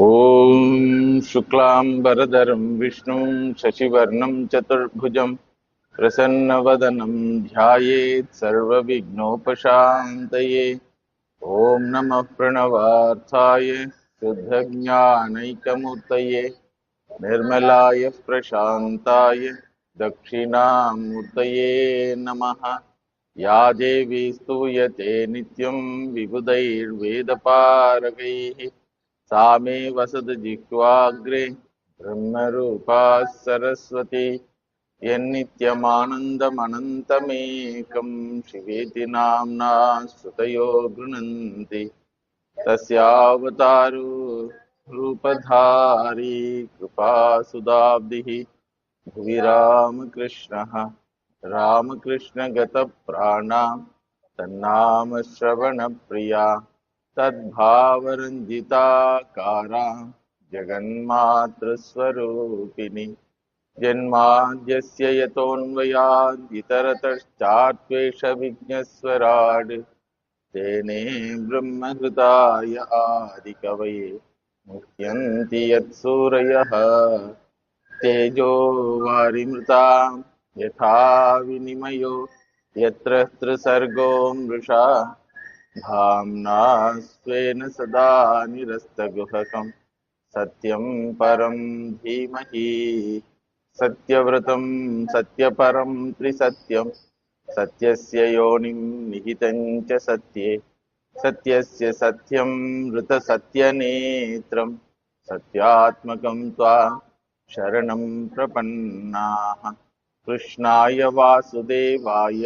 ॐ शुक्लांबरधरं विष्णुं शशिवर्णं चतुर्भुजं प्रसन्नवदनं ध्यायेत् सर्वविघ्नोपशान्तये। ॐ नमः प्रणवार्थाय शुद्धज्ञानैकमूर्तये निर्मलाय प्रशान्ताय दक्षिणामूर्तये नमः। या देवी स्तूयते नित्यं विबुधैर्वेदपारगैः सा मे वसद्जिह्वाग्रे ब्रह्मरूपा सरस्वती। यन्नित्यमानन्दमनन्तमेकं शिवेति नाम्ना श्रुतयो गृह्णन्ति। तस्यावतारो रूपधारी कृपासुदाब्धिः भुवि रामकृष्णः रामकृष्णगतप्राणा तन्नाम श्रवणप्रिया तद्भावरञ्जिताकारा जगन्मातृस्वरूपिणी। जन्माद्यस्य यतोऽन्वयादितरतश्चात्वेषविघ्नस्वराड् तेने ब्रह्महृदाय आदिकवये मुह्यन्ति यत्सूरयः। तेजो वारिमृतां यथा विनिमयो यत्र त्रिसर्गो मृषा धाम्ना स्वेन सदा निरस्तगुहकं सत्यं परं धीमहि। सत्यव्रतं सत्यपरं त्रिसत्यं सत्यस्य योनिं निहितं च सत्ये सत्यस्य सत्यं ऋतसत्यनेत्रं सत्यात्मकं त्वां शरणं प्रपन्नाः। कृष्णाय वासुदेवाय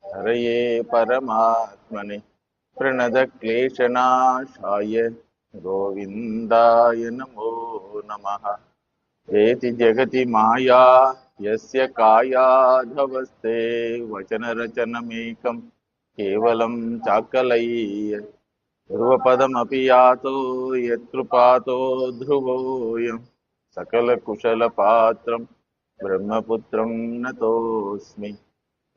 हरये परमात्मने प्रणतक्लेशनाशाय गोविन्दाय नमो नमः। एति जगति माया यस्य कायाधवस्ते वचनरचनमेकं केवलं चाकलय्य ध्रुवपदमपि यातो यत्कृपातो ध्रुवोऽयं सकलकुशलपात्रं ब्रह्मपुत्रं नतोऽस्मि।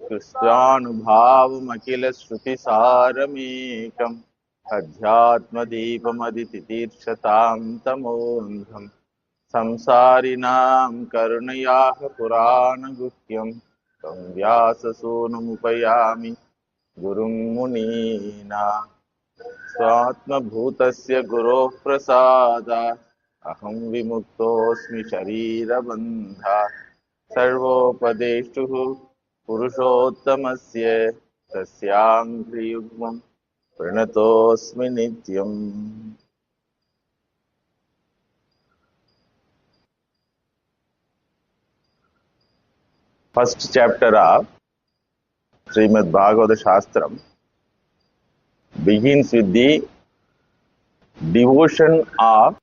कृष्णानुभावमखिलश्रुतिसारमेकम् अध्यात्मदीपमदितितीर्षतां तमोऽन्धम् संसारिणां करुणयाः पुराणगुह्यं तं व्याससूनुमुपयामि गुरुं मुनीनां। स्वात्मभूतस्य गुरोः प्रसादात् अहं विमुक्तोऽस्मि शरीरबन्धात्। सर्वोपदेष्टुः पुरुषोत्तमस्य तस्याङ्घ्रियुग्मं प्रणतोऽस्मि नित्यम्। First chapter of Srimad Bhagavata Shastram begins with the devotion of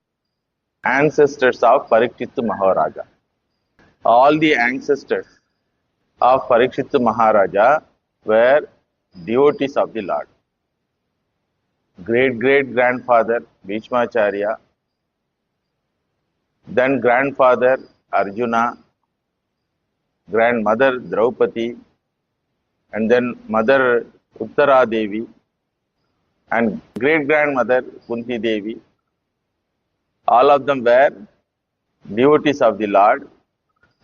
ancestors of Parikshit Maharaja. All the ancestors of Parikshit Maharaja were devotees of the Lord. Great grandfather Bhishmacharya, then grandfather Arjuna, grandmother Draupadi, and then mother Uttara Devi, and great grandmother Kunti Devi. All of them were devotees of the Lord.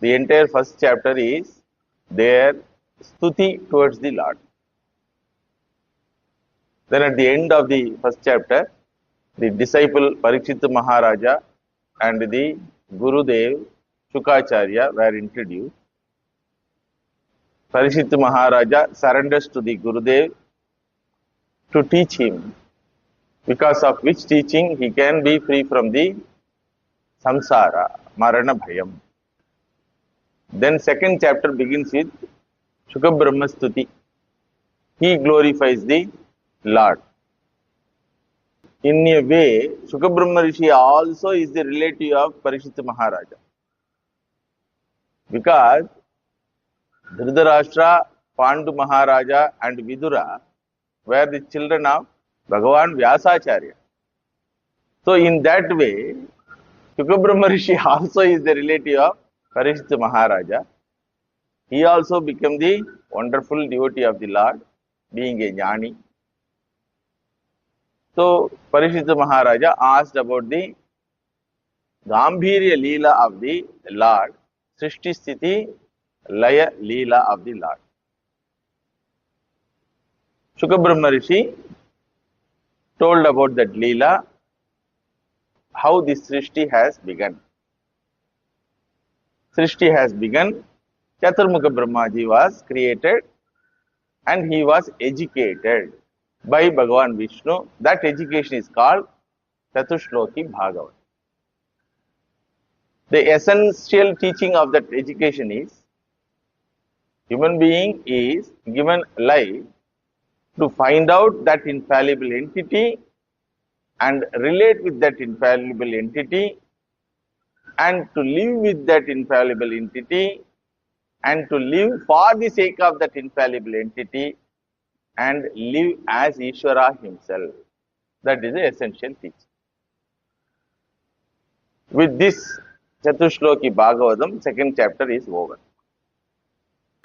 The entire first chapter is their stuti towards the Lord. Then at the end of the first chapter, the disciple Parikshit Maharaja and the Gurudev Shukacharya were introduced. Parikshit Maharaja surrenders to the Gurudev to teach him, because of which teaching he can be free from the samsara, marana bhayam. Then second chapter begins with Shukabrahma Stuti. He glorifies the Lord. In a way, Shukabrahma Rishi also is the relative of Parikshit Maharaja, because Dhritarashtra, Pandu Maharaja and Vidura were the children of Bhagavan Vyasacharya. So in that way, Shukabrahma Rishi also is the relative of Parikshit Maharaja. He also became the wonderful devotee of the Lord, being a jnani. So Parikshit Maharaja asked about the Gambhirya Leela of the Lord, Srishti Sthiti Laya Leela of the Lord. Shukabrahma Rishi told about that Leela, how this Srishti has begun. Srishti has begun, Chaturmukha Brahmaji was created and he was educated by Bhagavan Vishnu. That education is called Chatushloki Bhagavat. The essential teaching of that education is human being is given life to find out that infallible entity and relate with that infallible entity and to live with that infallible entity and to live for the sake of that infallible entity and live as Ishvara himself. That is the essential teaching. With this, Chatushloki Bhagavatam, second chapter is over.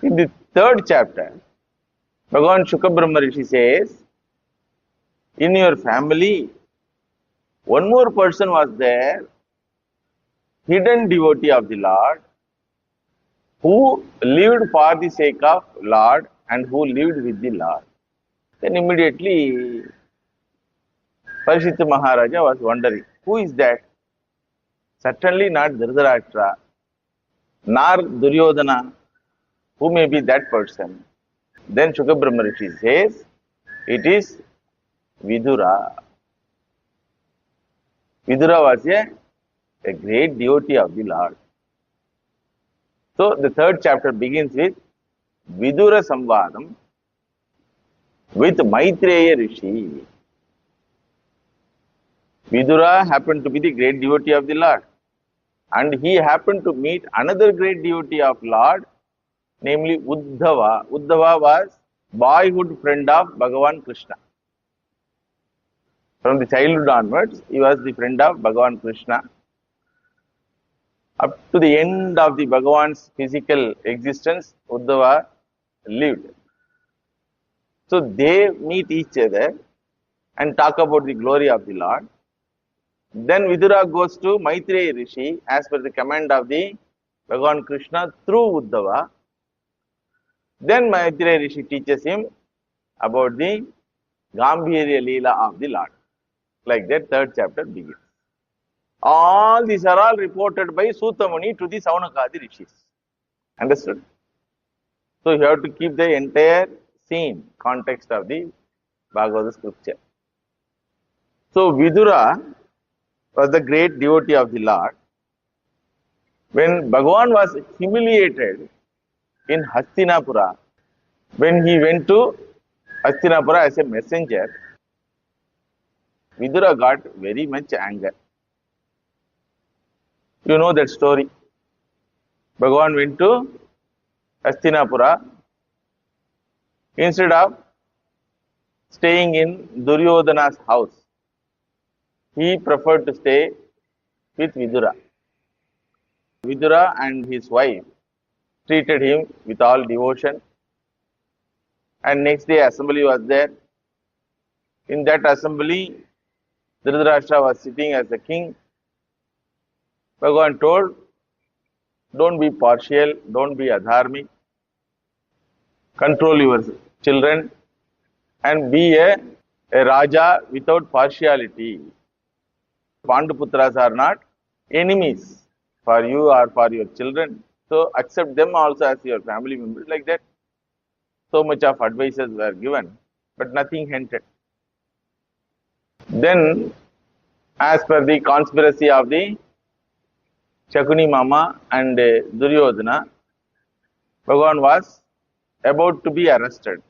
In the third chapter, Bhagavan Shukabrahma Rishi says, in your family, one more person was there, hidden devotee of the Lord, who lived for the sake of Lord and who lived with the Lord. Then immediately, Parishita Maharaja was wondering, who is that? Certainly not Dhritarashtra, nor Duryodhana. Who may be that person? Then Shukabrahma Rishi says, it is Vidura. Vidura was a great devotee of the Lord. So the third chapter begins with Vidura Samvadam with Maitreya Rishi. Vidura happened to be the great devotee of the Lord, and he happened to meet another great devotee of Lord, namely Uddhava. Uddhava was boyhood friend of Bhagavan Krishna. From the childhood onwards, he was the friend of Bhagavan Krishna. Up to the end of the Bhagavan's physical existence, Uddhava lived. So they meet each other and talk about the glory of the Lord. Then Vidura goes to Maitreya Rishi as per the command of the Bhagavan Krishna through Uddhava. Then Maitreya Rishi teaches him about the Gambhirya Leela of the Lord. Like that, third chapter begins. All these are all reported by Sutamuni to the Saunakadi Rishis. Understood? So you have to keep the entire scene, context of the Bhagavad scripture. So Vidura was the great devotee of the Lord. When Bhagavan was humiliated in Hastinapura, when he went to Hastinapura as a messenger, Vidura got very much anger. You know that story. Bhagavan went to Hastinapura. Instead of staying in Duryodhana's house, he preferred to stay with Vidura. Vidura and his wife treated him with all devotion. And next day assembly was there. In that assembly, Dhritarashtra was sitting as the king. Bhagavan told, don't be partial, don't be adharmic, control your children and be a Raja without partiality. Panduputras are not enemies for you or for your children. So accept them also as your family members, like that. So much of advices were given, but nothing hinted. Then, as per the conspiracy of the Shakuni Mama and Duryodhana, Bhagavan was about to be arrested.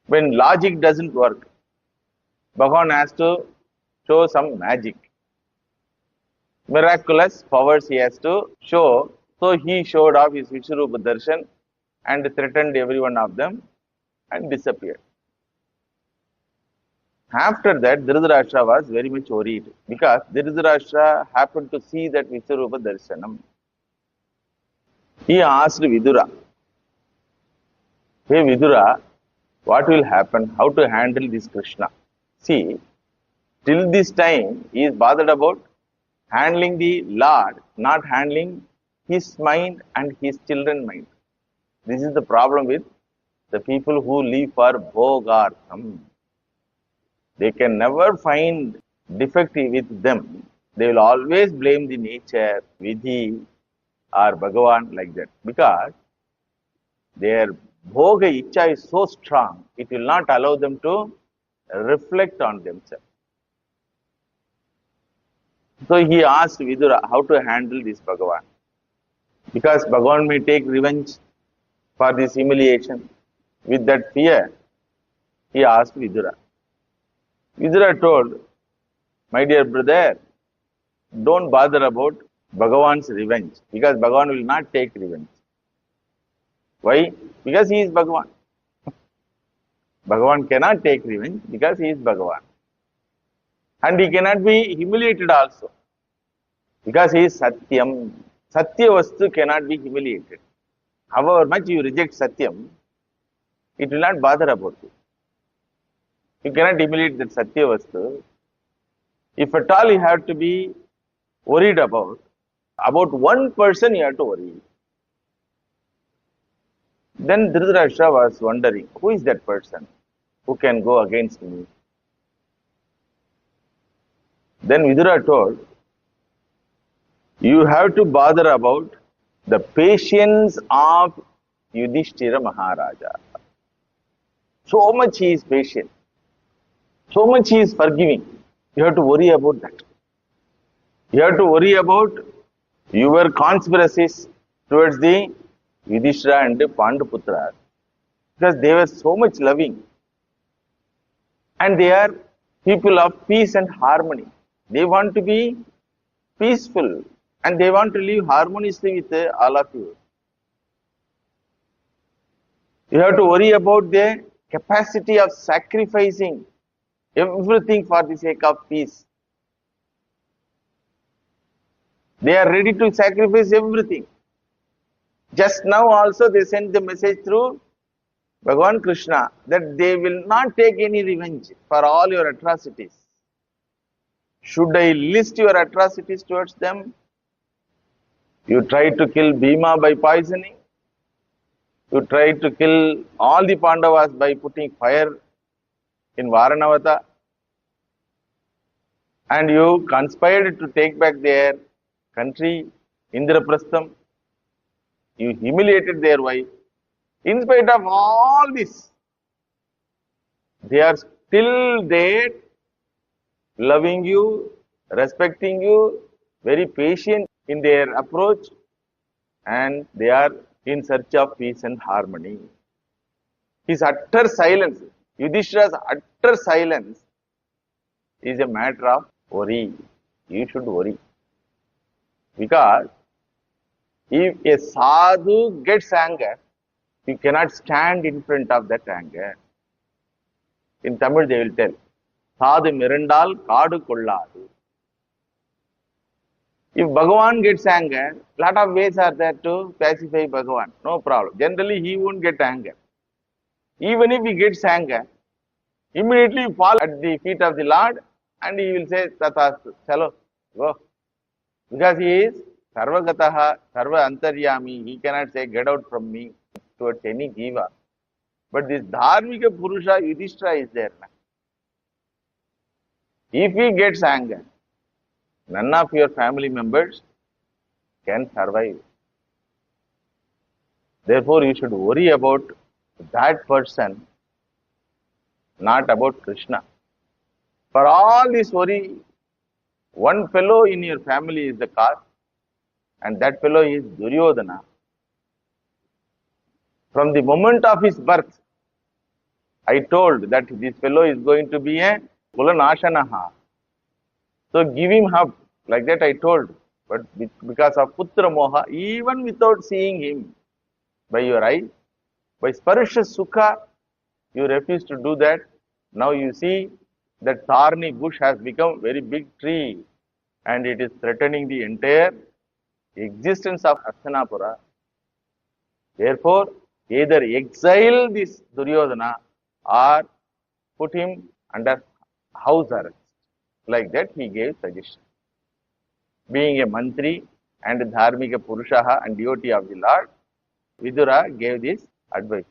When logic doesn't work, Bhagavan has to show some magic. Miraculous powers he has to show. So he showed off his Vishwarupa Darshan and threatened every one of them and disappeared. After that, Dhritarashtra was very much worried because Dhritarashtra happened to see that Vishwarupa Darshanam. He asked Vidura, hey Vidura, what will happen? How to handle this Krishna? See, till this time he is bothered about handling the Lord, not handling his mind and his children's mind. This is the problem with the people who live for Bhogartham. They can never find defect with them. They will always blame the nature, Vidhi or Bhagavan like that. Because their Bhoga Icha is so strong, it will not allow them to reflect on themselves. So he asked Vidura how to handle this Bhagavan. Because Bhagavan may take revenge for this humiliation. With that fear, he asked Vidura. Vidura told, my dear brother, don't bother about Bhagavan's revenge. Because Bhagavan will not take revenge. Why? Because he is Bhagavan. Bhagavan cannot take revenge because he is Bhagavan. And he cannot be humiliated also. Because he is Satyam. Satya Vastu cannot be humiliated. However much you reject Satyam, it will not bother about you. You cannot humiliate that Satya Vastu. If at all you have to be worried about one person you have to worry. Then Dhritarashtra was wondering, who is that person who can go against me? Then Vidura told, you have to bother about the patience of Yudhishthira Maharaja. So much he is patient. So much he is forgiving. You have to worry about that. You have to worry about your conspiracies towards the Yudhishthira and Panduputra. Because they were so much loving. And they are people of peace and harmony. They want to be peaceful. And they want to live harmoniously with all of you. You have to worry about their capacity of sacrificing everything for the sake of peace. They are ready to sacrifice everything. Just now also they sent the message through Bhagavan Krishna that they will not take any revenge for all your atrocities. Should I list your atrocities towards them? You tried to kill Bhima by poisoning. You tried to kill all the Pandavas by putting fire in Varanavata. And you conspired to take back their country, Indraprastham. You humiliated their wife. In spite of all this, they are still there, loving you, respecting you, very patient in their approach, and they are in search of peace and harmony. His utter silence, Yudhishthira's utter silence is a matter of worry. You should worry. Because if a sadhu gets anger, you cannot stand in front of that anger. In Tamil they will tell, Sadhu mirandal kaadu kolladu. If Bhagavan gets anger, lot of ways are there to pacify Bhagavan. No problem. Generally he won't get anger. Even if he gets anger, immediately you fall at the feet of the Lord and he will say, Tathastu, chalo, go. Because he is Sarvagataha, Sarva Antaryami, he cannot say, get out from me towards any jiva. But this Dharmika Purusha Yudhishthira is there. If he gets anger, none of your family members can survive. Therefore, you should worry about that person, not about Krishna. For all this worry, one fellow in your family is the cause, and that fellow is Duryodhana. From the moment of his birth, I told that this fellow is going to be a Kulanashanaha. So give him help. Like that I told. But because of Putra Moha, even without seeing him by your eyes, by Sparsha Sukha, you refuse to do that. Now you see that thorny bush has become very big tree and it is threatening the entire existence of Hastinapura. Therefore, either exile this Duryodhana or put him under house arrest. Like that he gave suggestion. being a mantri and dharmika purushaha and devotee of the Lord, Vidura gave this advice.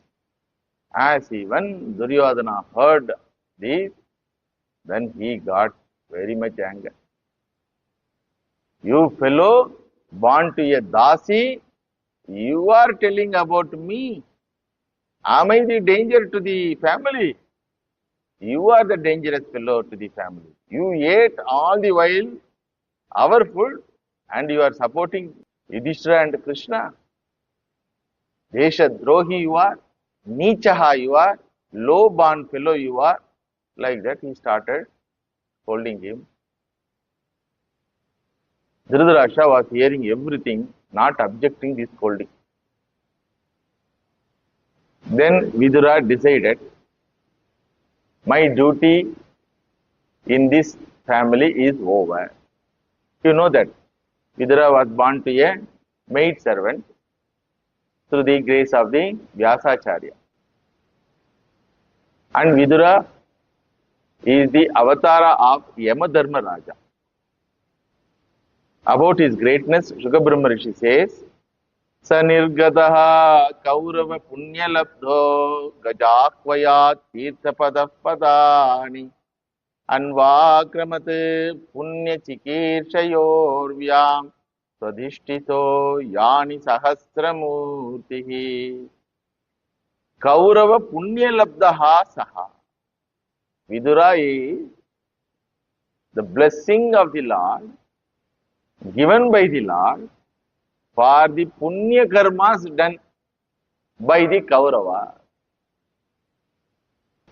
As even Duryodhana heard this, then he got very much anger. You fellow, born to a dasi, you are telling about me. Am I the danger to the family? You are the dangerous fellow to the family. You ate all the while our food and you are supporting Yudhishthira and Krishna. Desha Drohi you are, Nichaha you are, low born fellow you are. Like that he started scolding him. Dhritarashtra was hearing everything, not objecting this scolding. Then Vidura decided, my duty in this family is over. You know that Vidura was born to a maid servant through the grace of the Vyasacharya. And Vidura is the avatara of Yamadharma Raja. About his greatness, Shukabrahma Rishi says, Sanirgataha Kaurava Punyalabdho Gajakvayat Tirthapada Padani Anvakramat Punya Chikirchayorvyam Swadhishtito Yani Sahasramurtihi Kaurava Punyalabdaha Saha. Vidura is the blessing of the Lord given by the Lord for the punya karmas done by the Kaurava.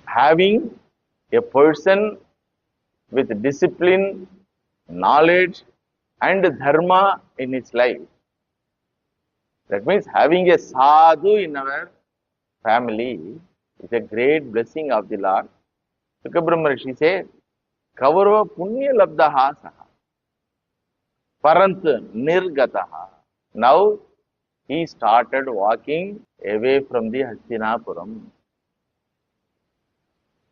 Having a person with discipline, knowledge and dharma in his life. That means having a sadhu in our family is a great blessing of the Lord. Shukabrahma Rishi says, Kaurava punya labdaha saha. Parant nirgataha. Now he started walking away from the Hastinapuram.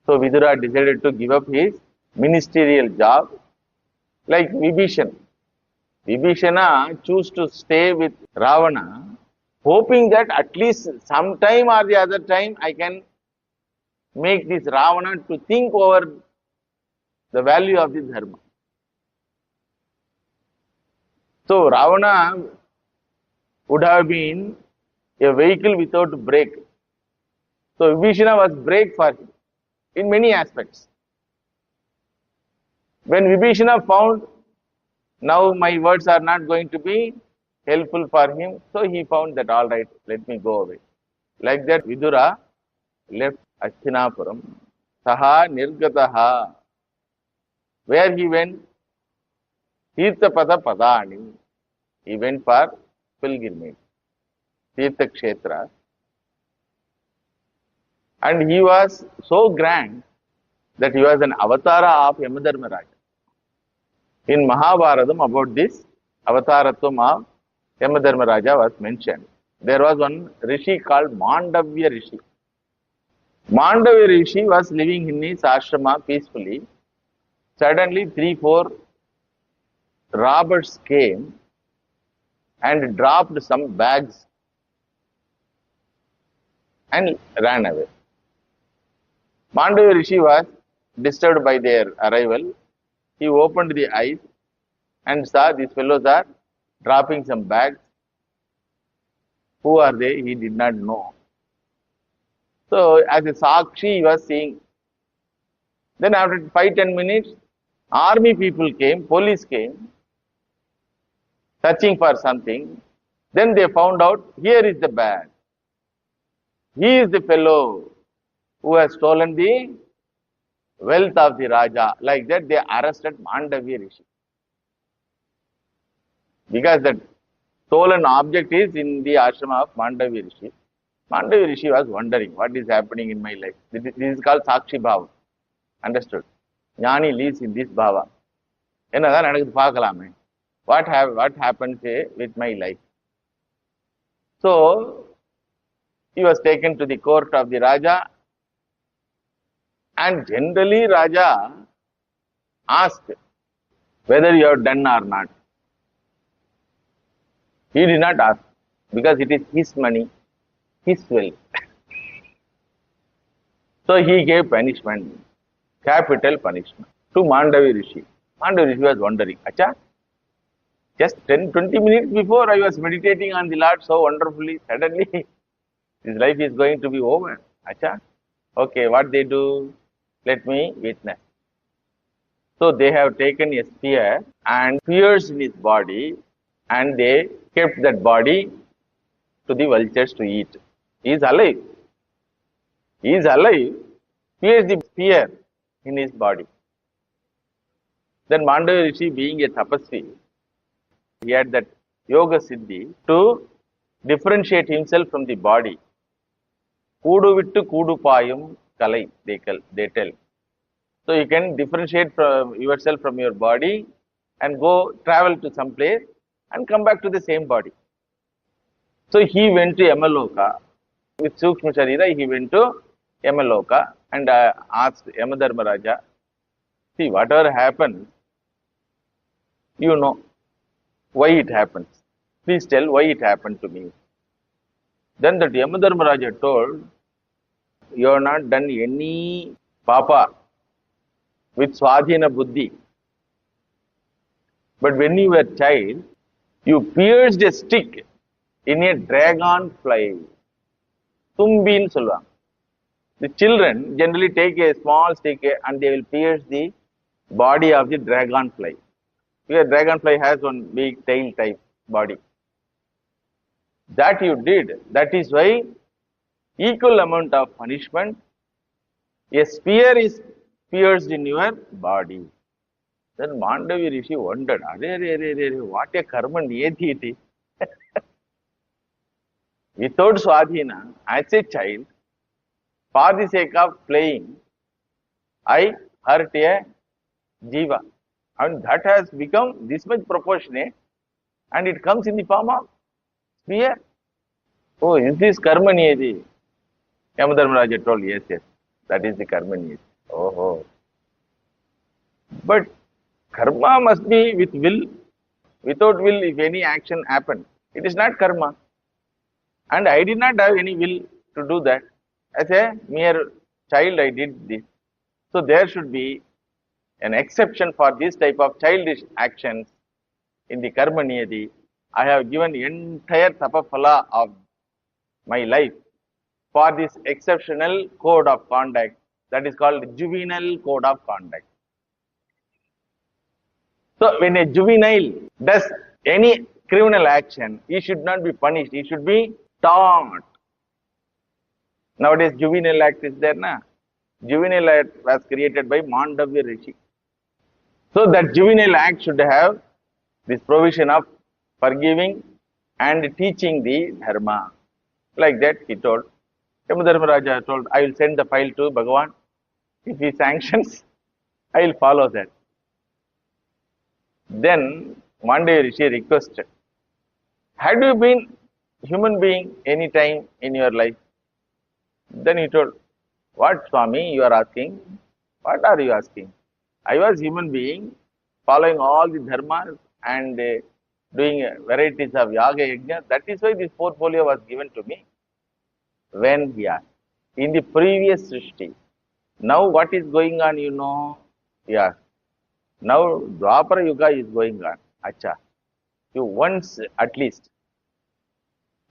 So Vidura decided to give up his ministerial job like Vibhishana. Vibhishana chose to stay with Ravana, hoping that at least sometime or the other time I can make this Ravana to think over the value of the dharma. So Ravana would have been a vehicle without brake. So Vibhishana was brake for him in many aspects. When Vibhishana found now my words are not going to be helpful for him, so he found that all right, let me go away. Like that Vidura left Hastinapuram. Saha nirgataha. Where he went? Tirthapada Padani. He went for pilgrimage, Tirtha Kshetra. And he was so grand that he was an avatara of Yamadharma Raja. In Mahabharatam, about this avataratvam of Yamadharma Raja was mentioned. There was one rishi called Mandavya Rishi. Mandavya Rishi was living in his ashrama peacefully. Suddenly 3-4 robbers came and dropped some bags and ran away. Mandavya Rishi was disturbed by their arrival. He opened the eyes and saw these fellows are dropping some bags. Who are they? He did not know. So as a Sakshi he was seeing. Then after 5-10 minutes, army people came, police came, searching for something. Then they found out, here is the bag. He is the fellow who has stolen the wealth of the Raja. Like that they arrested Mandavya Rishi. Because that stolen object is in the ashrama of Mandavya Rishi. Mandavya Rishi was wondering, what is happening in my life? This is called Sakshi Bhava. Understood? Jnani lives in this Bhava. What happens with my life? So, he was taken to the court of the Raja, and generally Raja asked whether you have done or not. He did not ask because it is his money, his wealth. So he gave punishment, capital punishment to Mandavi Rishi. Mandavi Rishi was wondering, Acha, just 10-20 minutes before I was meditating on the Lord so wonderfully, suddenly his life is going to be over. Acha, okay, what they do? Let me witness. So they have taken a spear and pierced in his body, and they kept that body to the vultures to eat. He is alive. He is alive. Pierced the spear in his body. Then Mandava Rishi, being a tapasvi, he had that yoga siddhi to differentiate himself from the body. Kudu vittu kudu payum kalai, they tell. So you can differentiate from yourself from your body and go travel to some place and come back to the same body. So he went to Yamaloka with Sukshma Sharira. He went to Yamaloka and asked Yamadharmaraja, see, whatever happens, you know why it happens. Please tell why it happened to me. Then that Yamadharmaraja told, you have not done any papa with Swadhina Buddhi. But when you were a child, you pierced a stick in a dragonfly. Tumbin solvang. The children generally take a small stick and they will pierce the body of the dragonfly. Because dragonfly has one big tail type body. That you did. That is why equal amount of punishment, a spear is pierced in your body. Then Mandavi Rishi wondered, what a karma niyati it is. Without Swadhina, as a child, for the sake of playing, I hurt a jiva. And that has become this much proportionate and it comes in the form of spear. Oh, is this karma niyati? Yamadharmaraja told, yes, that is the karma niyati. Oh. But karma must be with will. Without will, if any action happens, it is not karma. And I did not have any will to do that. As a mere child, I did this. So there should be an exception for this type of childish actions in the karma niyati. I have given entire tapaphala of my life for this exceptional code of conduct that is called juvenile code of conduct. So when a juvenile does any criminal action, he should not be punished, he should be taught. Nowadays juvenile act is there, na? Juvenile act was created by Mandavya Rishi. So that juvenile act should have this provision of forgiving and teaching the dharma. Like that he told. Yamadharmaraja told, I will send the file to Bhagavan. If he sanctions, I will follow that. Then one day Rishi requested, had you been human being any time in your life? Then he told, what Swami you are asking? What are you asking? I was human being following all the dharmas and doing varieties of yaga yajna. That is why this portfolio was given to me. When he asked, in the previous Srishti, now what is going on, you know? Yeah. Now Dwapara Yuga is going on. Acha. You once at least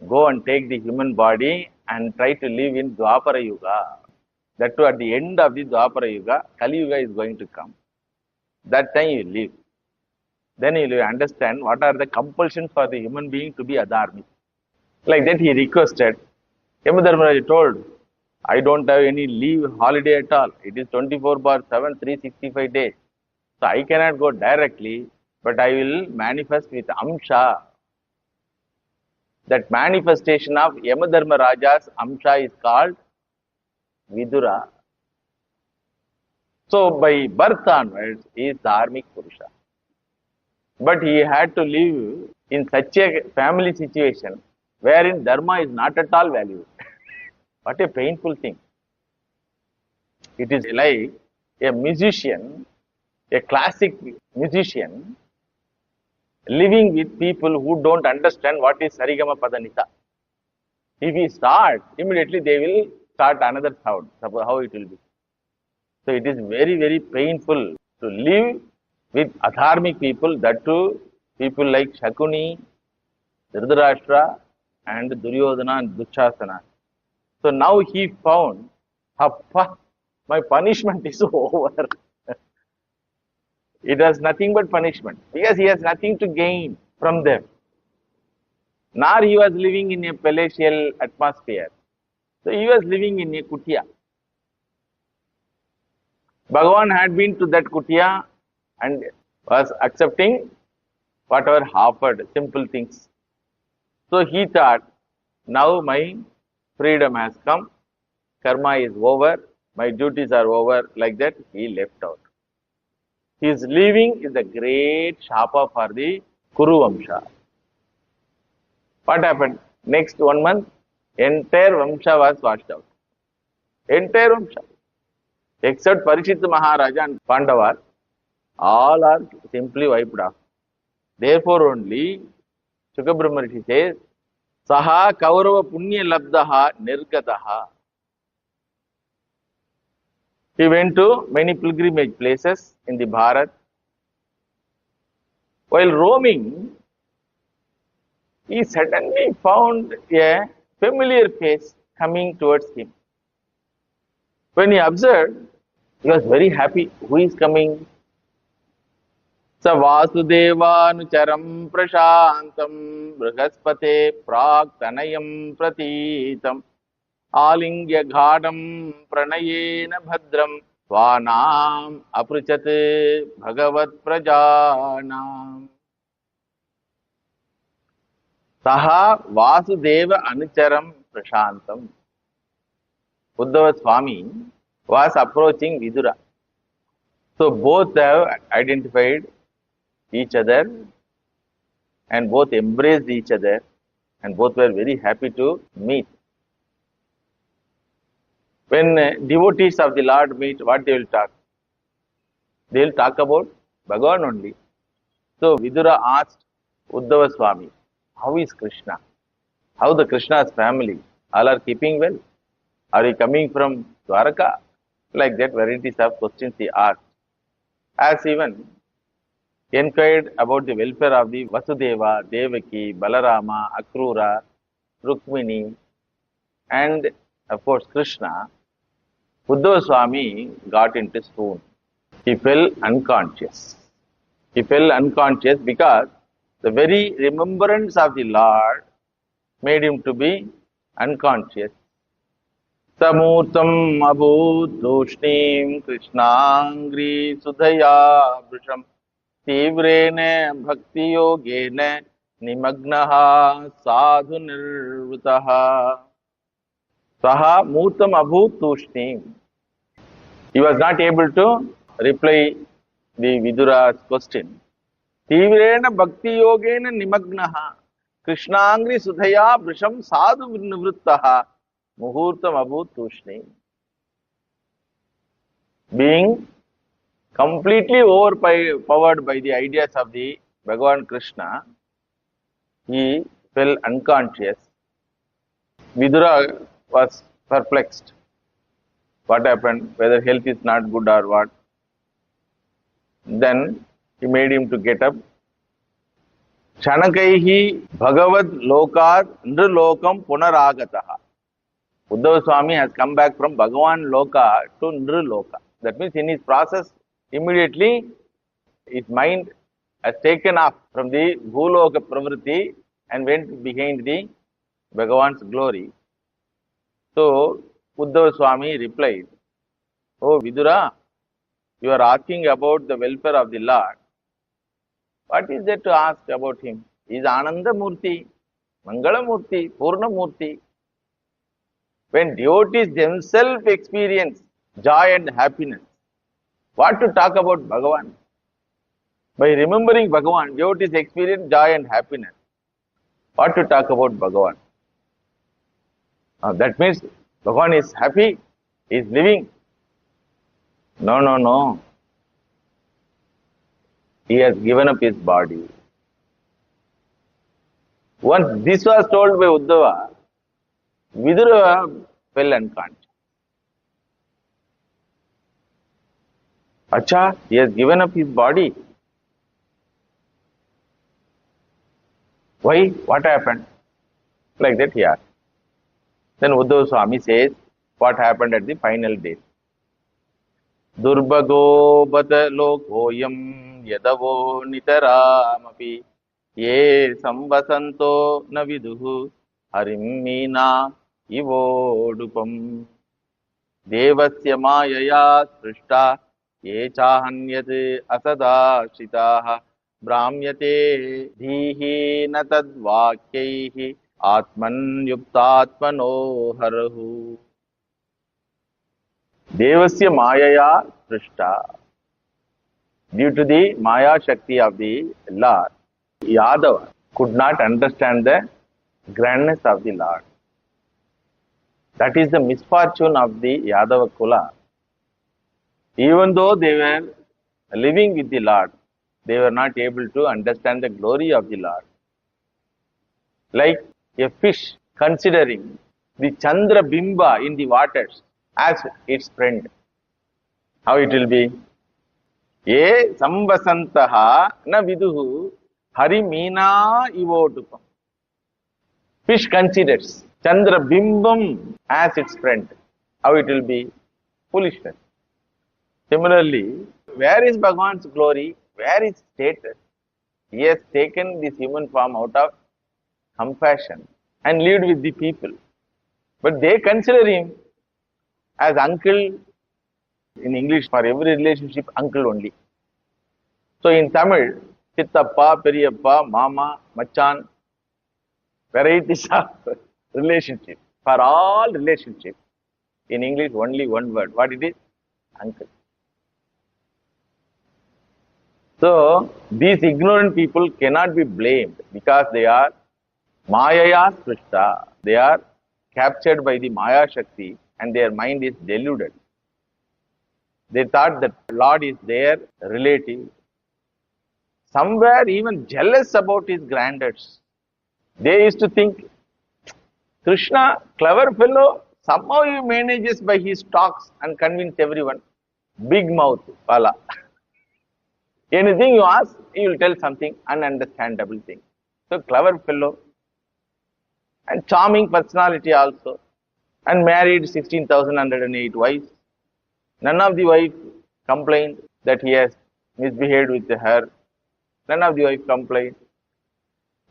go and take the human body and try to live in Dwapara Yuga. That too at the end of the Dwapara Yuga, Kali Yuga is going to come. That time you live. Then you will understand what are the compulsions for the human being to be adharmic. Like that he requested. Yamadharmaraja told, I don't have any leave holiday at all. It is 24/7, 365 days. So I cannot go directly, but I will manifest with Amsha. That manifestation of Yamadharmaraja's Amsha is called Vidura. So by birth onwards, he is Dharmic Purusha. But he had to live in such a family situation wherein Dharma is not at all valued. What a painful thing. It is like a musician, a classic musician, living with people who don't understand what is Sarigama Padanita. If we start, immediately they will start another sound. Suppose how it will be. So it is very, very painful to live with adharmic people, that too people like Shakuni, Dhritarashtra, and Duryodhana and Dushasana. So now he found, Appa, my punishment is over. It was nothing but punishment because he has nothing to gain from them. Nor he was living in a palatial atmosphere. So he was living in a kutia. Bhagavan had been to that kutia and was accepting whatever offered, simple things. So he thought, now my freedom has come, karma is over, my duties are over, like that he left out. His leaving is a great shapa for the Kuru Vamsha. What happened? Next 1 month, entire Vamsha was washed out. Entire Vamsha. Except Parikshit Maharaja and Pandava, all are simply wiped off. Therefore only, Shukabrahma Rishi says, Saha Kaurava Punya Labdaha Nirgataha. He went to many pilgrimage places in the Bharat. While roaming, he suddenly found a familiar face coming towards him. When he observed, he was very happy. Who is coming? Sa Vasudevanucharam prashantam Brihaspate praktanayam pratitam Alingya ghadam pranayena bhadram Svanam apruchate bhagavat prajanam. Saha Vasudeva Anucharam prashantam. Uddhava Swami was approaching Vidura. So both have identified each other and both embraced each other and both were very happy to meet. When devotees of the Lord meet, what they will talk? They will talk about Bhagavan only. So Vidura asked Uddhava Swami, how is Krishna? How the Krishna's family? All are keeping well? Are you coming from Dwaraka? Like that, varieties of questions he asked. As even inquired about the welfare of the Vasudeva, Devaki, Balarama, Akrura, Rukmini, and of course Krishna, Uddhava Swami got into swoon. He fell unconscious. He fell unconscious because the very remembrance of the Lord made him to be unconscious. Samurtam abhut doshnim krishnangri sudhaya brisham tivrene bhakti yogene nimagnaha sadhu nirvitaha. Saha murtam abhut doshnim. He was not able to reply the Vidura's question. Tivrena bhakti yogena nimagnaha krishnangri sudhaya brisham sadhu nirvitaha. Muhurtam abhut tushni. Being completely overpowered by the ideas of the Bhagavan Krishna, he fell unconscious. Vidura was perplexed. What happened? Whether health is not good or what. Then he made him to get up. Chanakaihi Bhagavad Lokat Nrilokam Punaragataha. Uddhava Swami has come back from Bhagavan Loka to Nriloka. That means in his process, immediately his mind has taken off from the Bhuloka Pravritti and went behind the Bhagavan's glory. So Uddhava Swami replied, Oh Vidura, you are asking about the welfare of the Lord. What is there to ask about him? He is Ananda Murti, Mangala Murti, Purna Murti. When devotees themselves experience joy and happiness, what to talk about Bhagavan? By remembering Bhagavan, devotees experience joy and happiness. What to talk about Bhagavan? That means Bhagavan is happy, he is living. No. He has given up his body. Once this was told by Uddhava, Vidura fell unconscious. Acha, he has given up his body. Why? What happened? Like that he asked. Then Uddhava Swami says what happened at the final day. Durbago bata lokoyam yadavo nitaramapi ye samvasanto na viduhu harim meena ivodupam devasya mayaya srishta ye chahanyat asadashitaha brahmyate dhihi na tadvakyaihi atman yuktatmano harahu. Devasya Mayaya Srishta. Due to the Maya Shakti of the Lord, Yadava could not understand the grandness of the Lord. That is the misfortune of the Yadava Kula. Even though they were living with the Lord, they were not able to understand the glory of the Lord. Like a fish considering the Chandra Bimba in the waters as its friend. How it will be? Ye samvasantaha na viduhu hari meena ivotupam. Fish considers Chandra Bimbam as its friend. How it will be? Foolishness. Similarly, where is Bhagavan's glory? Where is status? He has taken this human form out of compassion and lived with the people. But they consider him as uncle. In English, for every relationship, uncle only. So in Tamil, Chittappa, Periyappa, Mama, Machan, varieties of relationship. For all relationship, in English, only one word. What it is? Uncle. So these ignorant people cannot be blamed because they are Mayaya Srishta. They are captured by the Maya Shakti and their mind is deluded. They thought that Lord is their relative. Somewhere even jealous about his grandeurs. They used to think, Krishna, clever fellow, somehow he manages by his talks and convince everyone. Big mouth, Pala. Anything you ask, he will tell something ununderstandable thing. So clever fellow and charming personality also. And married 16,108 wives. None of the wives complained that he has misbehaved with her. None of the wives complained.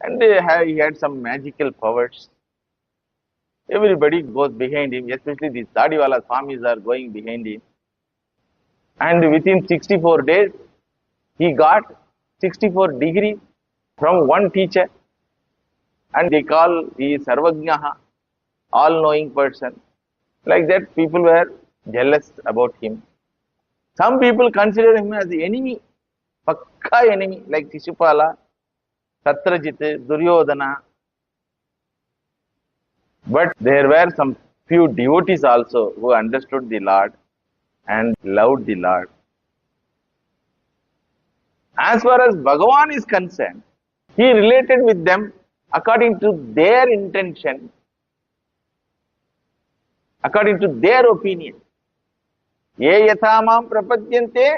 And he had some magical powers. Everybody goes behind him, especially the Dadiwala Swamis are going behind him. And within 64 days, he got 64 degrees from one teacher. And they call he Sarvajnaha, all-knowing person. Like that, people were jealous about him. Some people consider him as the enemy, pakka enemy, like Shishupala, Satrajit, Duryodhana. But there were some few devotees also who understood the Lord and loved the Lord. As far as Bhagavan is concerned, he related with them according to their intention, according to their opinion. Ye yathamam prapadyante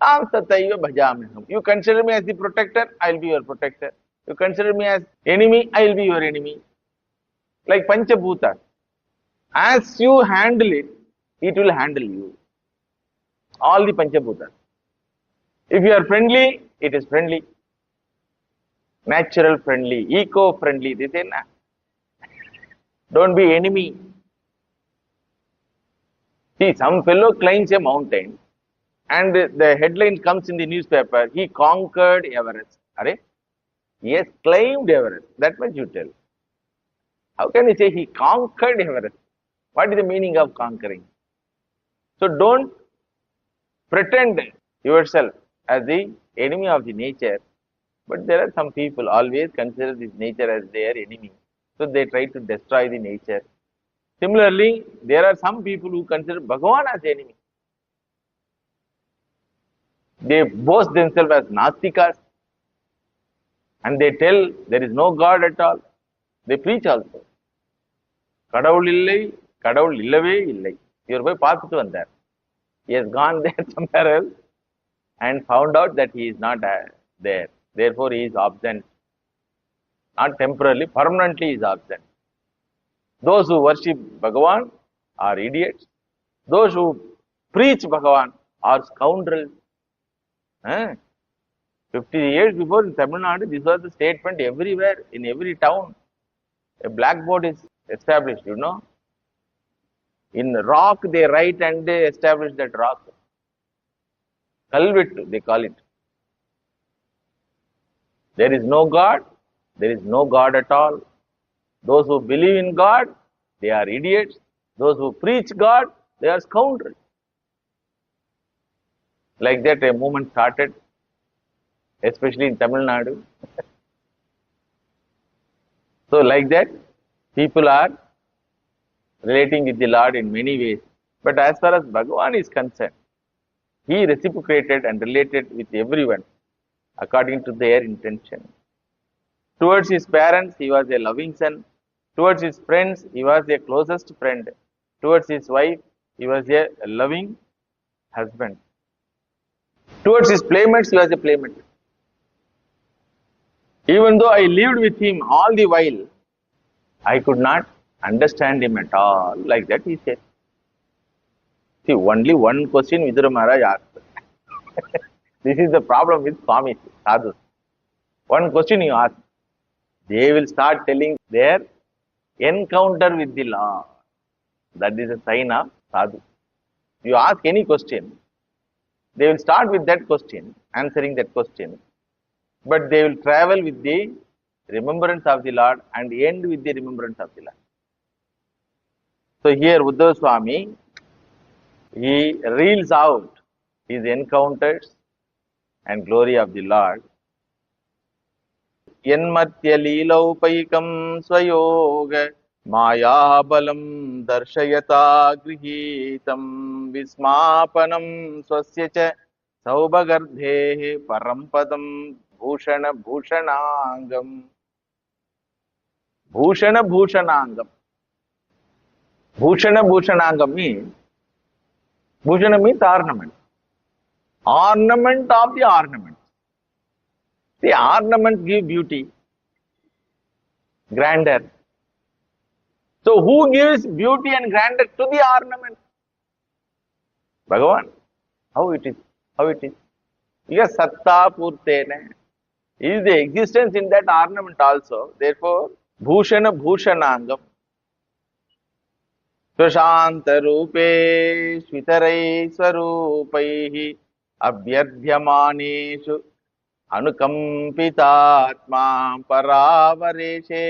tam tataiva bhajamiham. You consider me as the protector, I will be your protector. You consider me as enemy, I will be your enemy. Like Panchabhuta. As you handle it, it will handle you. All the Panchabhutas. If you are friendly, it is friendly. Natural friendly, eco-friendly. They say, nah. Don't be enemy. See, some fellow climbs a mountain and the headline comes in the newspaper, he conquered Everest. Are? He has climbed Everest. That much you tell. How can you say he conquered Everest? What is the meaning of conquering? So don't pretend yourself as the enemy of the nature. But there are some people always consider this nature as their enemy. So they try to destroy the nature. Similarly, there are some people who consider Bhagavan as enemy. They boast themselves as Nastikas and they tell there is no God at all. They preach also. கடவுள் இல்லை, கடவுள் இல்லவே இல்லை. இவர் போய் பார்த்துட்டு வந்தார். He has gone there somewhere else and found out that he is not there. Therefore, he is absent. Not temporarily, permanently he is absent. Those who worship Bhagavan are idiots. Those who preach Bhagavan are scoundrels. 50 years before in Tamil Nadu, this was the statement everywhere, in every town. A blackboard is established, you know. In rock, they write and they establish that rock. Kalvittu, they call it. There is no God. There is no God at all. Those who believe in God, they are idiots. Those who preach God, they are scoundrels. Like that, a movement started, especially in Tamil Nadu. So, like that, people are relating with the Lord in many ways. But as far as Bhagavan is concerned, he reciprocated and related with everyone according to their intention. Towards his parents, he was a loving son. Towards his friends, he was a closest friend. Towards his wife, he was a loving husband. Towards his playmates, he was a playmate. Even though I lived with him all the while, I could not understand him at all. Like that he said. See, only one question Vidura Maharaj asked. This is the problem with Swami sadhus. One question you ask, they will start telling their encounter with the Lord. That is a sign of sadhu. You ask any question, they will start with that question, answering that question. But they will travel with the remembrance of the Lord and end with the remembrance of the Lord. So here Uddhava Swami, he reels out his encounters and glory of the Lord. Yanmatya leelaupayikam swayoga mayabalam darshayata grihitam vismapanam swasya cha saubagardhe parampadam bhushana bhushanangam. Bhushana bhushanangam. Bhushana bhushanangam means, bhushana means ornament. Ornament of the ornament. The ornaments give beauty, grandeur. So who gives beauty and grandeur to the ornament? Bhagavan. How it is? How it is? Because satta purtena is the existence in that ornament also. Therefore, bhushana bhushanangam. Swashanta rupe svitarai swarupaihi abhyardhyamaneshu anukampitatma paravareshe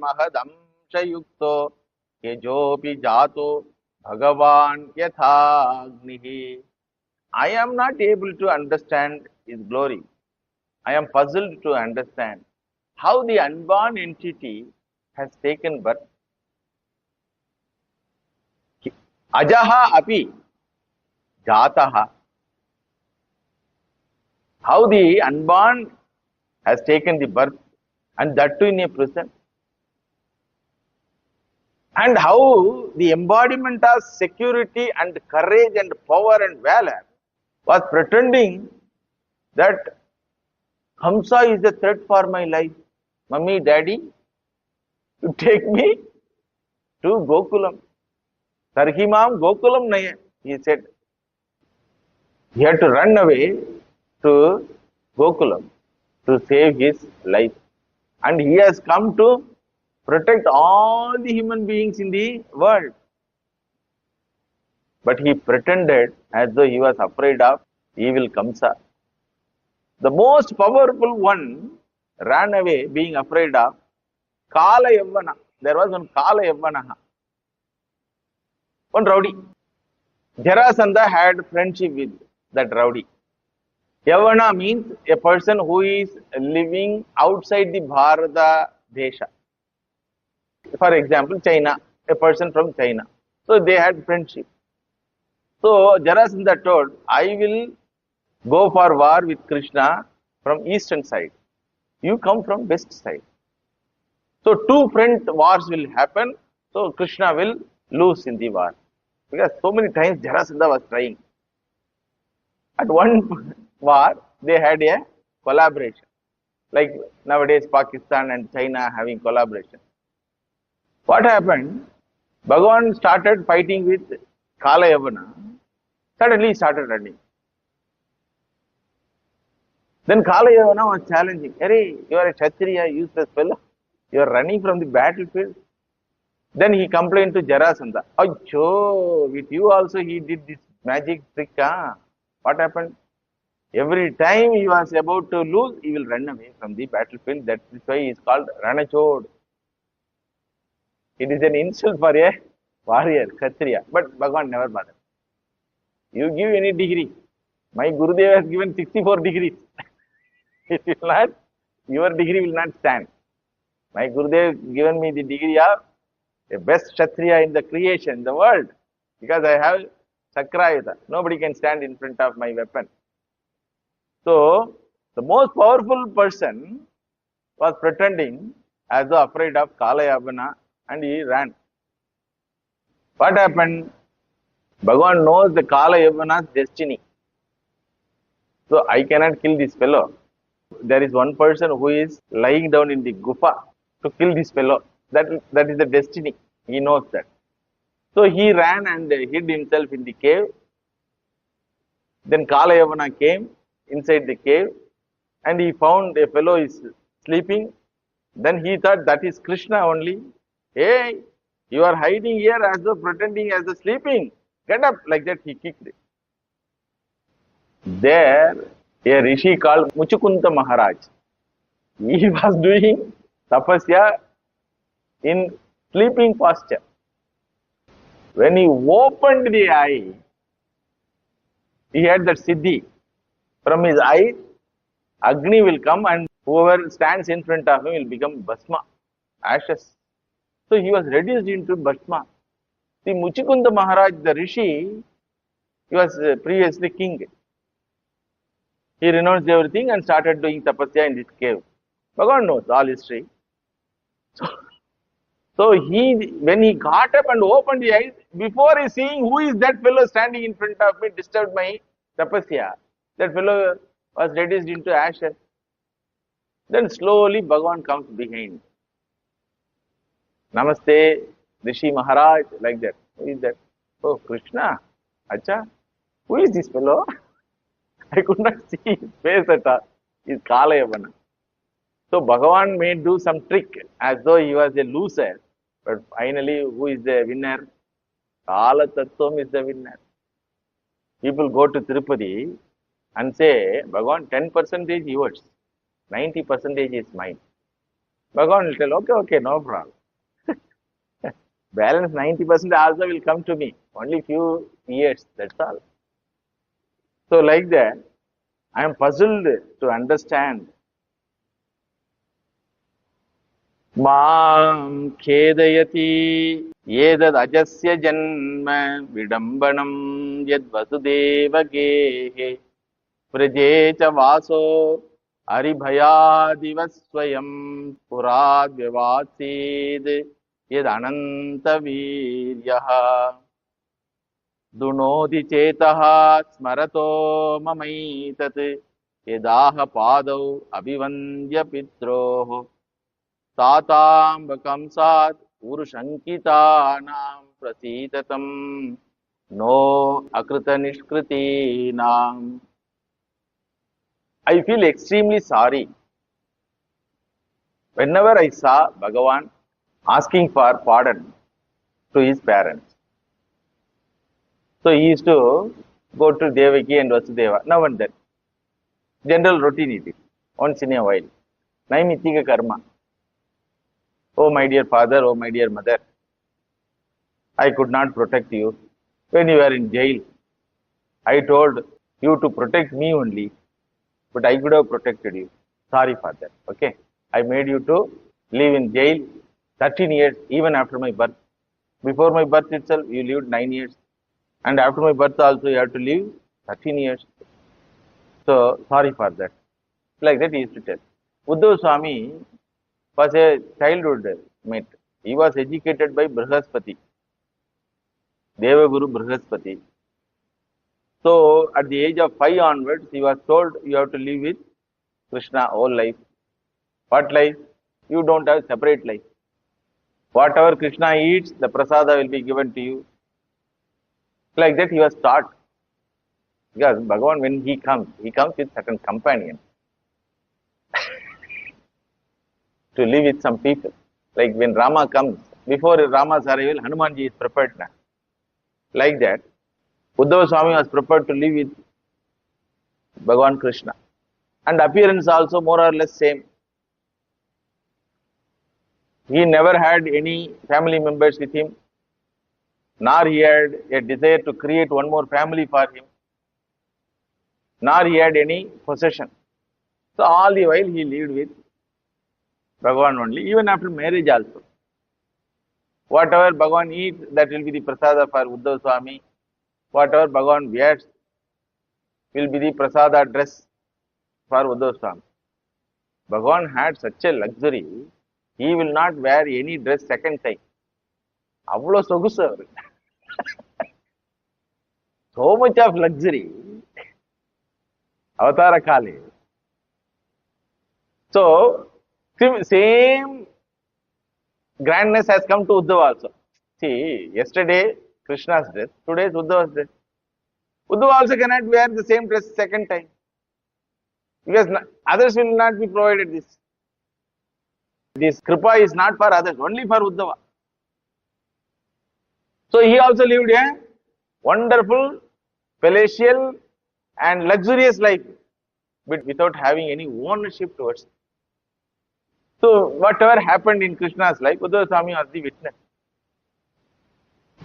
mahadamshayukto kejopi jato bhagavan yathagnihi. I am not able to understand his glory. I am puzzled to understand how the unborn entity has taken birth. Ajaha api jataha. How the unborn has taken the birth, and that too in a prison. And how the embodiment of security and courage and power and valor was pretending that Hamsa is a threat for my life. Mummy, Daddy, you take me to Gokulam. Sarhimam Gokulam nahe, he said. He had to run away to Gokulam to save his life. And he has come to protect all the human beings in the world. But he pretended as though he was afraid of evil Kamsa. The most powerful one ran away being afraid of Kala Yavana. There was one Kala Yavana. One rowdy. Jarasandha had friendship with that rowdy. Yavana means a person who is living outside the Bharata Desha. For example, China, a person from China. So they had friendship. So Jarasandha told, I will go for war with Krishna from eastern side. You come from west side. So two front wars will happen. So Krishna will lose in the war. Because so many times Jarasandha was trying. At one war, they had a collaboration. Like nowadays Pakistan and China having collaboration. What happened? Bhagavan started fighting with Kala Yavana. Suddenly he started running. Then Kala Yavana was challenging. Hey, you are a Kshatriya, useless fellow. You are running from the battlefield. Then he complained to Jarasandha. Achoo, with you also he did this magic trick. Huh? What happened? Every time he was about to lose, he will run away from the battlefield. That is why he is called Ranachod. It is an insult for a warrior, Kshatriya. But Bhagavan never bothered. You give any degree. My Gurudev has given 64 degrees. It will not, your degree will not stand. My Gurudev given me the degree of the best Kshatriya in the creation, in the world. Because I have Chakrayuta. Nobody can stand in front of my weapon. So, the most powerful person was pretending as though afraid of Kala Yavana and he ran. What happened? Bhagavan knows the Kala Yavana's destiny. So, I cannot kill this fellow. There is one person who is lying down in the gufa to kill this fellow. That is the destiny. He knows that. So, he ran and hid himself in the cave. Then Kala Yavana came inside the cave and he found a fellow is sleeping. Then he thought that is Krishna only. Hey, you are hiding here as though pretending as though sleeping. Get up, like that he kicked it. There, a rishi called Muchukunta Maharaj. He was doing tapasya in sleeping posture. When he opened the eye, he had that siddhi. From his eye, Agni will come and whoever stands in front of him will become Bhasma, ashes. So he was reduced into Bhasma. The Muchikunda Maharaj, the rishi, he was previously king. He renounced everything and started doing tapasya in this cave. Bhagavan knows all history. So when he got up and opened the eyes, before he seeing who is that fellow standing in front of me, disturbed my tapasya, that fellow was reduced into ashes. Then slowly Bhagavan comes behind. Namaste, Rishi Maharaj, like that. Who is that? Oh, Krishna. Acha, who is this fellow? I could not see his face at all. He is Kala Yavana. So Bhagavan may do some trick as though he was a loser. But finally, who is the winner? Kala Tattvam is the winner. People go to Tirupati and say, Bhagavan, 10% is yours, 90% is mine. Bhagavan will tell, okay, no problem. Balance 90% also will come to me. Only few years, that's all. So like that, I am puzzled to understand. Mam khedayati yedad ajasya janma vidambanam yad vasudeva gehe praje cha vaso aribhayadivasvayam purad vyavasid yad ananta viryaha dunodi chetaha smarato mamaitat yedaha padau abhivandya pitroho Tatambakam urushankitanam prasitatam no akrita nishkritinam. I feel extremely sorry. Whenever I saw Bhagavan asking for pardon to his parents. So he used to go to Devaki and Vasudeva now and then. General routine it is, once in a while. Naimitika karma. Oh my dear father, oh my dear mother, I could not protect you. When you were in jail, I told you to protect me only, but I could have protected you. Sorry for that, okay? I made you to live in jail 13 years, even after my birth. Before my birth itself, you lived 9 years. And after my birth also, you have to live 13 years. So, sorry for that. Like that he used to tell. Uddhava Swami was a childhood mate. He was educated by Brihaspati, Devaguru Brihaspati. So at the age of 5 onwards, he was told you have to live with Krishna whole life. What life? You don't have separate life. Whatever Krishna eats, the prasada will be given to you. Like that he was taught. Because Bhagavan, when he comes with certain companion to live with some people. Like when Rama comes, before Rama's arrival, Hanumanji is prepared now. Like that, Uddhava Swami was prepared to live with Bhagavan Krishna. And appearance also more or less same. He never had any family members with him, nor he had a desire to create one more family for him, nor he had any possession. So all the while he lived with Bhagavan only, even after marriage also. Whatever Bhagavan eats, that will be the prasada for Uddhava Swami. Whatever Bhagavan wears will be the prasada dress for Uddhava Swami. Bhagavan had such a luxury, he will not wear any dress second time. Avlo sogusu avaru. So much of luxury. Avatara Kali. So, same grandness has come to Uddhava also. See, yesterday Krishna's dress, today is Uddhava's dress. Uddhava also cannot wear the same dress second time. Because others will not be provided this. This kripa is not for others, only for Uddhava. So he also lived a wonderful, palatial and luxurious life, but without having any ownership towards it. So whatever happened in Krishna's life, Uddhava Swami was the witness.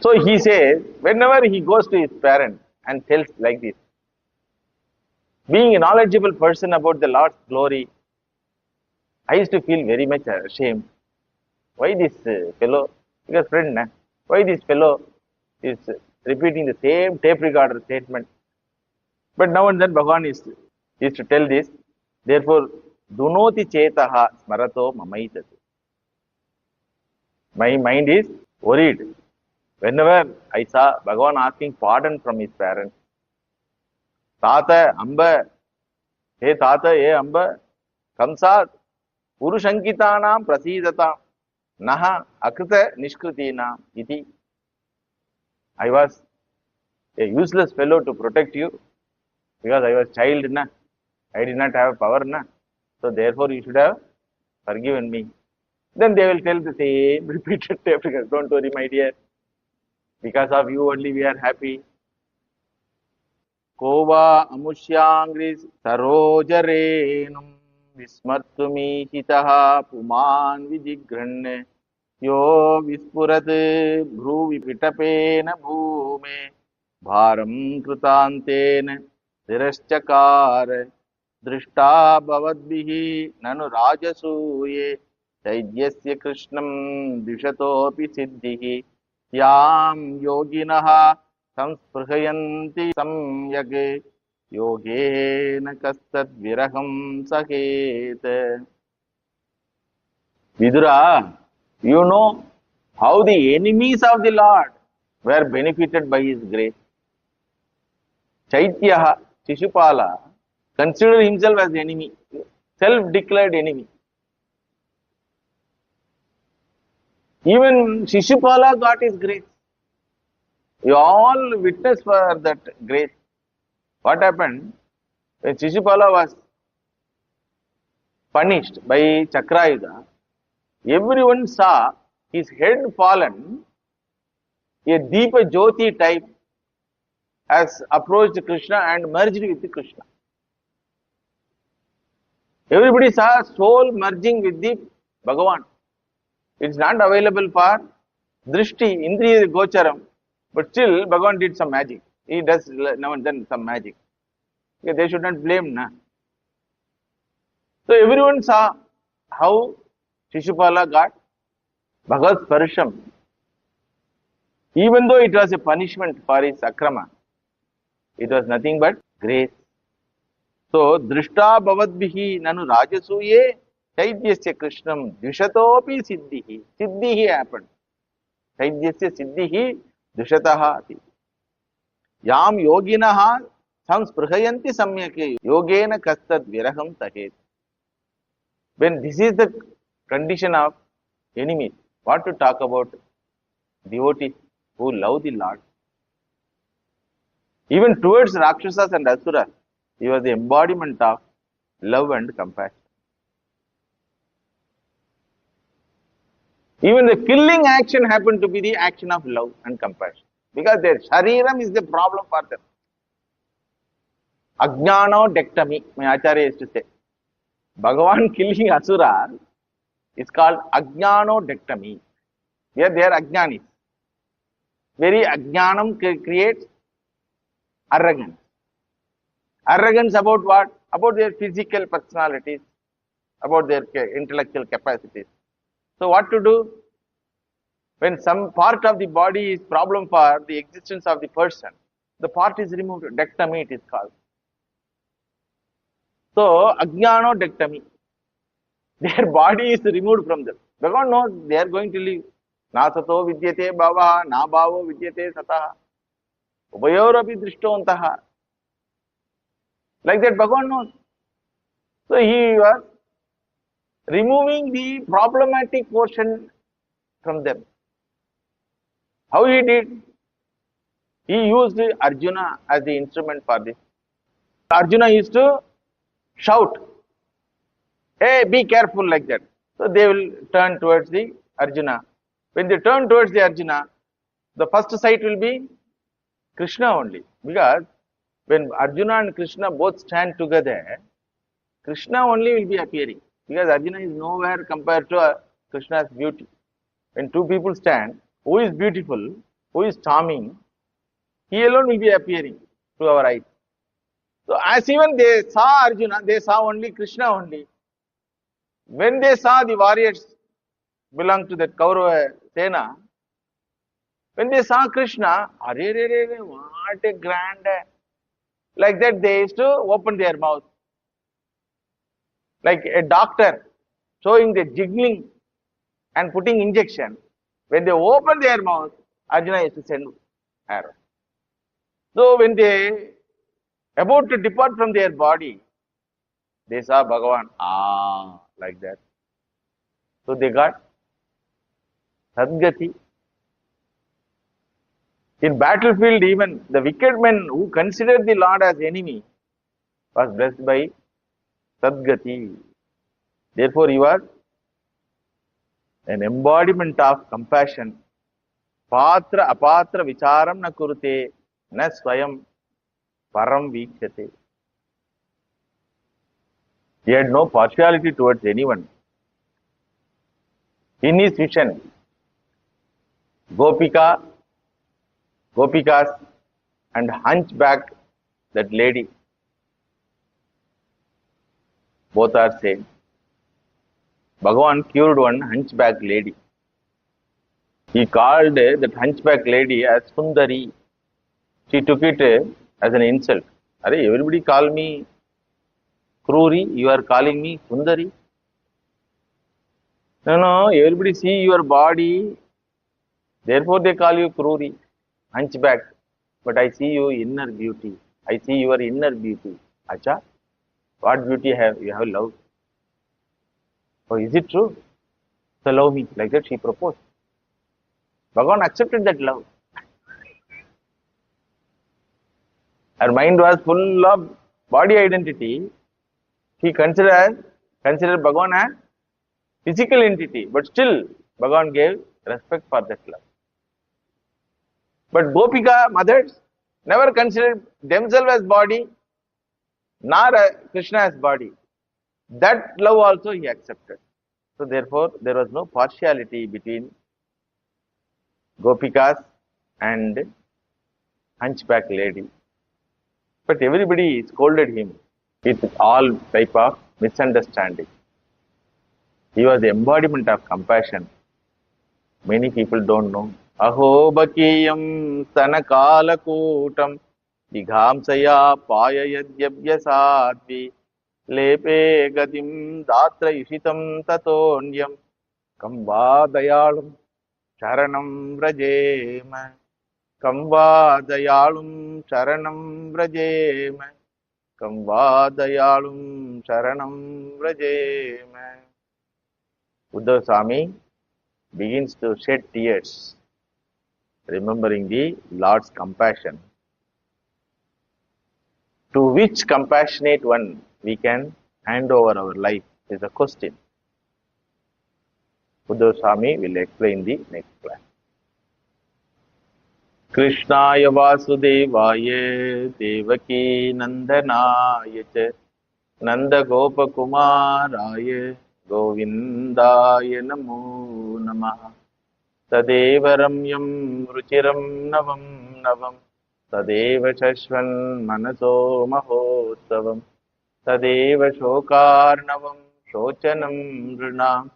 So he says, whenever he goes to his parents and tells like this, being a knowledgeable person about the Lord's glory, I used to feel very much ashamed. Why this fellow, because friend, why this fellow is repeating the same tape recorder statement. But now and then Bhagavan is to tell this, therefore, dunoti chetaha smarato mamaitati. My mind is worried. Whenever I saw Bhagavan asking pardon from his parents, Tata Amba, hey Tata, hey Amba, Kamsat, Purushankitanam Prasidatam, Naha Akrita Nishkritinam iti. I was a useless fellow to protect you because I was child, na. I did not have power, na. So therefore you should have forgiven me. Then they will tell the same repeated tape. Don't worry, my dear. Because of you only we are happy. Kova amushyangris sarojarenum vismartumi hitaha puman vijighranne yo vispurat bhruvi pitapena bhume bharam krutantena dhiraschakar drishta bhavadbihi nanu rajasuye chaidyasya krishnam dishatopi siddhihi yam yoginaha samsprhayanti samyage yogena kastat viraham saketa. Vidura, you know how the enemies of the Lord were benefited by his grace. Chaityaha, Shishupala, considered himself as enemy, self-declared enemy. Even Shishupala got his grace. You all witness for that grace. What happened? When Shishupala was punished by Chakrayuda, everyone saw his head fallen, a Deepa Jyoti type has approached Krishna and merged with Krishna. Everybody saw soul merging with the Bhagavan. It's not available for Drishti, Indriya Gocharam, but still Bhagavan did some magic. He does now and then some magic. They should not blame, na. So everyone saw how Shishupala got Bhagavad Sparsham. Even though it was a punishment for his akrama, it was nothing but grace. So, Drishta Bhavadbihi Nanu Rajasuye Chaityasya Krishnam Dvishatopi Siddhihi. Siddhihi happened. Chaityasya Siddhihi Dvishataha ati. Yam yoginaha samsprhayanti samyake yogena kastad viraham tahet. When this is the condition of enemy, what to talk about devotees who love the Lord? Even towards Rakshasas and Asuras, he was the embodiment of love and compassion. Even the killing action happened to be the action of love and compassion. Because their shariram is the problem for them. Ajnanodectomy, my Acharya used to say. Bhagavan killing Asura is called Ajnanodectomy. Here they are Ajnanis. Very Ajnanam creates arrogance. Arrogance about what? About their physical personalities, about their intellectual capacities. So what to do? When some part of the body is problem for the existence of the person, the part is removed. Dectomy it is called. So, Ajnanodectomy. Their body is removed from them. Bhagavan knows they are going to live. Na sato vidyate bhavaha, na bhavo vidyate sataha. Ubayorapi drishtontaha. Like that Bhagavan knows. So, he was removing the problematic portion from them. How he did? He used Arjuna as the instrument for this. Arjuna used to shout, hey, be careful, like that. So they will turn towards the Arjuna. When they turn towards the Arjuna, the first sight will be Krishna only. Because when Arjuna and Krishna both stand together, Krishna only will be appearing. Because Arjuna is nowhere compared to Krishna's beauty. When two people stand, who is beautiful, who is charming, he alone will be appearing to our eyes. So as even they saw Arjuna, they saw only Krishna only. When they saw the warriors belong to that Kaurava Sena, when they saw Krishna, what a grand, like that they used to open their mouth. Like a doctor showing the jiggling and putting injection. When they open their mouth, Arjuna used to send arrow. So when they about to depart from their body, they saw Bhagavan, like that. So they got Sadgati. In battlefield, even the wicked men who considered the Lord as enemy was blessed by Sadgati. Therefore, he was an embodiment of compassion. Patra apatra vicharam na kurute na swayam param vikhyate. He had no partiality towards anyone. In his vision, Gopikas and hunchback, that lady, both are same. Bhagavan cured one hunchback lady. He called that hunchback lady as Sundari. She took it as an insult. Everybody call me Kruri, you are calling me Sundari. No, everybody see your body, therefore they call you Kruri, hunchback. But I see your inner beauty. I see your inner beauty. Acha, what beauty have you have love? Oh, is it true? So love me. Like that she proposed. Bhagavan accepted that love. Her mind was full of body identity. He considered Bhagavan as physical entity, but still Bhagavan gave respect for that love. But Gopika mothers never considered themselves as body, nor Krishna as body. That love also he accepted. So therefore, there was no partiality between Gopikas and hunchback lady. But everybody scolded him with all type of misunderstanding. He was the embodiment of compassion. Many people don't know. Aho bakiyam sanakala kootam dighamsaya payayadyabhyasatvi लेपे गतिं दात्र इषितं ततोऽन्यं कं वा दयालुं शरणं व्रजेम कं वा दयालुं शरणं व्रजेम कं वा दयालुं शरणं व्रजेम. Uddhava Swami begins to shed tears, remembering the Lord's compassion. To which compassionate one we can hand over our life is a question. Uddhava Swami will explain the next class. Krishnaya Vasudevaya Devaki Nandanaya Cha Nanda Gopakumaraya Govindaya Namo Namaha Tadeva Ramyam Ruchiram Navam Navam Tadeva Shashvan Manaso Mahotsavam Tadeva Shokarnavam Shochanam Nrinam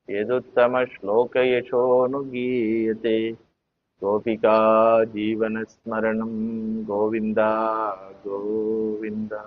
Yeduttama Shloka Yashonugiyate Gopika Jivana Smaranam Govinda Govinda.